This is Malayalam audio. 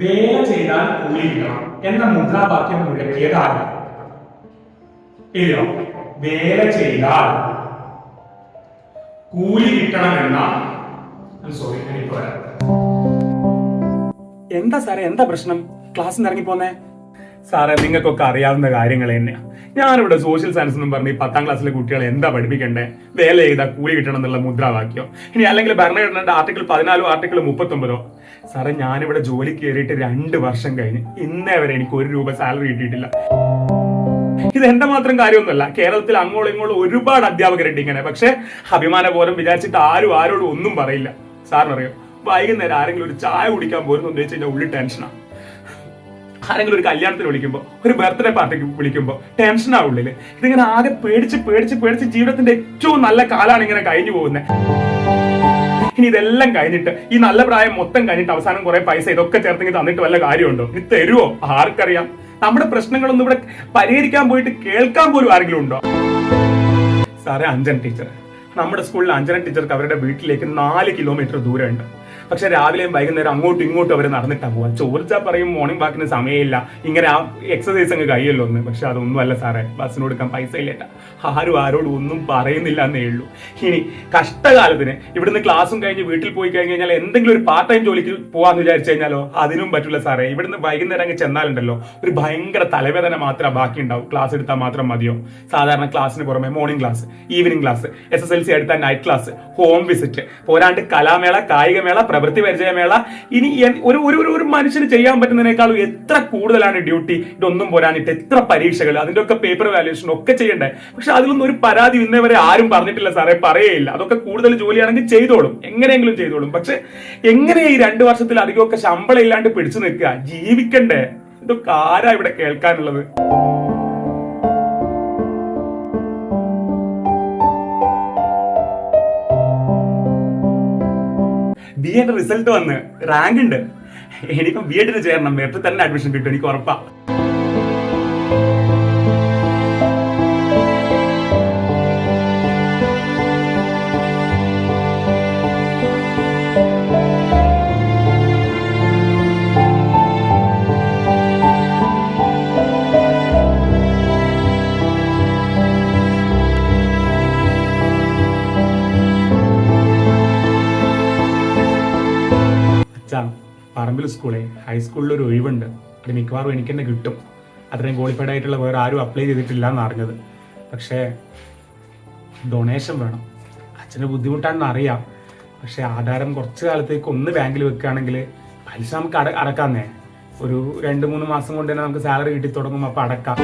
വേല ചെയ്താൽ കൂലി കിട്ടണം എന്ന മുദ്രാവാക്യം മുഴക്കിയതാണ്. ഇല്ലയോ? വേല ചെയ്താൽ കൂലി കിട്ടണമെന്ന സോറി ഞാനിപ്പോ വരാം. എന്താ സാറേ, എന്താ പ്രശ്നം? ക്ലാസ്സിൽ നിന്ന് ഇറങ്ങിപ്പോന്നേ? സാറേ, നിങ്ങൾക്കൊക്കെ അറിയാവുന്ന കാര്യങ്ങൾ തന്നെയാ. ഞാനിവിടെ സോഷ്യൽ സയൻസ് എന്നും പറഞ്ഞ് 10ാം ക്ലാസ്സിലെ കുട്ടികളെ എന്താ പഠിപ്പിക്കണ്ടേ? വേല ചെയ്താൽ കൂലി കിട്ടണം എന്നുള്ള മുദ്രാവാക്യം, ഇനി അല്ലെങ്കിൽ ഭരണഘടനയുടെ ആർട്ടിക്കിൾ 14 ആർട്ടിക്കിൾ 39. സാറേ, ഞാനിവിടെ ജോലി കയറിയിട്ട് 2 വർഷം കഴിഞ്ഞ് ഇന്നേ വരെ എനിക്ക് 1 രൂപ സാലറി കിട്ടിയിട്ടില്ല. ഇത് എന്റെ മാത്രം കാര്യമൊന്നുമല്ല, കേരളത്തിൽ അങ്ങോളം ഇങ്ങോളം ഒരുപാട് അധ്യാപകരുണ്ട് ഇങ്ങനെ. പക്ഷെ അഭിമാനബോധം വിചാരിച്ചിട്ട് ആരും ആരോടും ഒന്നും പറയില്ല. സാറിനറിയോ, വൈകുന്നേരം ആരെങ്കിലും ഒരു ചായ കുടിക്കാൻ പോരുന്നു എന്ന് വെച്ച് കഴിഞ്ഞാൽ ഉള്ളിൽ ടെൻഷനാണ്. ആരെങ്കിലും ഒരു കല്യാണത്തിന് വിളിക്കുമ്പോൾ, ഒരു ബർത്ത്ഡേ പാർട്ടിക്ക് വിളിക്കുമ്പോൾ ടെൻഷനാ ഉള്ളില്. ഇതിങ്ങനെ ആകെ പേടിച്ച് പേടിച്ച് പേടിച്ച് ജീവിതത്തിന്റെ ഏറ്റവും നല്ല കാലാണ് ഇങ്ങനെ കഴിഞ്ഞു പോകുന്നത്. ഇനി ഇതെല്ലാം കഴിഞ്ഞിട്ട് ഈ നല്ല പ്രായം മൊത്തം കഴിഞ്ഞിട്ട് അവസാനം കുറെ പൈസ ഇതൊക്കെ ചേർത്തെങ്കിൽ തന്നിട്ട് വല്ല കാര്യമുണ്ടോ? ഇത് തരുവോ? ആർക്കറിയാം. നമ്മുടെ പ്രശ്നങ്ങളൊന്നും ഇവിടെ പരിഹരിക്കാൻ പോയിട്ട് കേൾക്കാൻ പോലും ആരെങ്കിലും ഉണ്ടോ? സാറേ, അഞ്ജന ടീച്ചർ, നമ്മുടെ സ്കൂളിൽ അഞ്ജന ടീച്ചർക്ക് അവരുടെ വീട്ടിലേക്ക് 4 കിലോമീറ്റർ ദൂരമുണ്ട്. പക്ഷെ രാവിലെയും വൈകുന്നേരം അങ്ങോട്ടും ഇങ്ങോട്ടും അവർ നടന്നിട്ടാ പോവാ. ചോദിച്ചാൽ പറയും മോർണിംഗ് വാക്കിന് സമയമില്ല, ഇങ്ങനെ ആ എക്സസൈസ് അങ്ങ് കഴിയല്ലോ എന്ന്. പക്ഷെ അതൊന്നും അല്ല സാറേ, ബസ്സിന് കൊടുക്കാൻ പൈസ ഇല്ലേട്ടാ. ആരും ആരോടും ഒന്നും പറയുന്നില്ല എന്നേ ഉള്ളൂ. ഇനി കഷ്ടകാലത്തിന് ഇവിടുന്ന് ക്ലാസ്സും കഴിഞ്ഞ് വീട്ടിൽ പോയി കഴിഞ്ഞ് കഴിഞ്ഞാൽ എന്തെങ്കിലും ഒരു പാർട്ട് ടൈം ജോലിക്ക് പോവാന്ന് വിചാരിച്ചു കഴിഞ്ഞാലോ അതിനും പറ്റില്ല സാറേ. ഇവിടുന്ന് വൈകുന്നേരം അങ്ങ് ചെന്നാലുണ്ടല്ലോ ഒരു ഭയങ്കര തലവേദന മാത്രമേ ബാക്കി ഉണ്ടാവും. ക്ലാസ് എടുത്താൽ മാത്രം മതിയോ? സാധാരണ ക്ലാസ്സിന് പുറമെ morning class, evening class, SSLC എടുത്താൽ നൈറ്റ് ക്ലാസ്, ഹോം വിസിറ്റ്, പോരാണ്ട് കലാമേള, കായികമേള, പ്രവൃത്തി പരിചയമേള. ഇനി ഒരു മനുഷ്യന് ചെയ്യാൻ പറ്റുന്നതിനേക്കാളും എത്ര കൂടുതലാണ് ഡ്യൂട്ടി. ഇതൊന്നും പോരാനിട്ട് എത്ര പരീക്ഷകൾ, അതിന്റെ ഒക്കെ പേപ്പർ വാല്യുവേഷൻ ഒക്കെ ചെയ്യണ്ടേ. പക്ഷെ അതിലൊന്നും ഒരു പരാതി ഇന്നേ വരെ ആരും പറഞ്ഞിട്ടില്ല സാറേ, പറയേയില്ല. അതൊക്കെ കൂടുതൽ ജോലിയാണെങ്കിൽ ചെയ്തോളും, എങ്ങനെയെങ്കിലും ചെയ്തോളും. പക്ഷെ എങ്ങനെയാ ഈ 2 വർഷത്തിലധികമൊക്കെ ശമ്പളം ഇല്ലാണ്ട് പിടിച്ചു നിൽക്കുക? ജീവിക്കണ്ടേ? ഇതൊക്കെ ആരാ ഇവിടെ കേൾക്കാനുള്ളത്? BEd റിസൾട്ട് വന്ന് റാങ്ക് ഉണ്ട്. ഇനിയിപ്പോ BEdന് ചേരണം, നേരത്തെ തന്നെ അഡ്മിഷൻ കിട്ടും, എനിക്ക് ഉറപ്പാ. പറമ്പിൽ സ്കൂളെ ഹൈസ്കൂളിൽ ഒരു ഒഴിവുണ്ട്. അത് മിക്കവാറും എനിക്ക് തന്നെ കിട്ടും. അത്രയും ക്വാളിഫൈഡ് ആയിട്ടുള്ള വേറെ ആരും അപ്ലൈ ചെയ്തിട്ടില്ല എന്ന് അറിഞ്ഞത്. പക്ഷേ ഡൊണേഷൻ വേണം. അച്ഛന് ബുദ്ധിമുട്ടാണെന്ന് അറിയാം. പക്ഷെ ആധാരം കുറച്ച് കാലത്തേക്ക് ഒന്ന് ബാങ്കിൽ വെക്കുകയാണെങ്കിൽ പലിശ നമുക്ക് അടക്കാന്നേ. ഒരു 2-3 മാസം കൊണ്ട് തന്നെ നമുക്ക് സാലറി കിട്ടി തുടങ്ങും. അപ്പം അടക്കാം.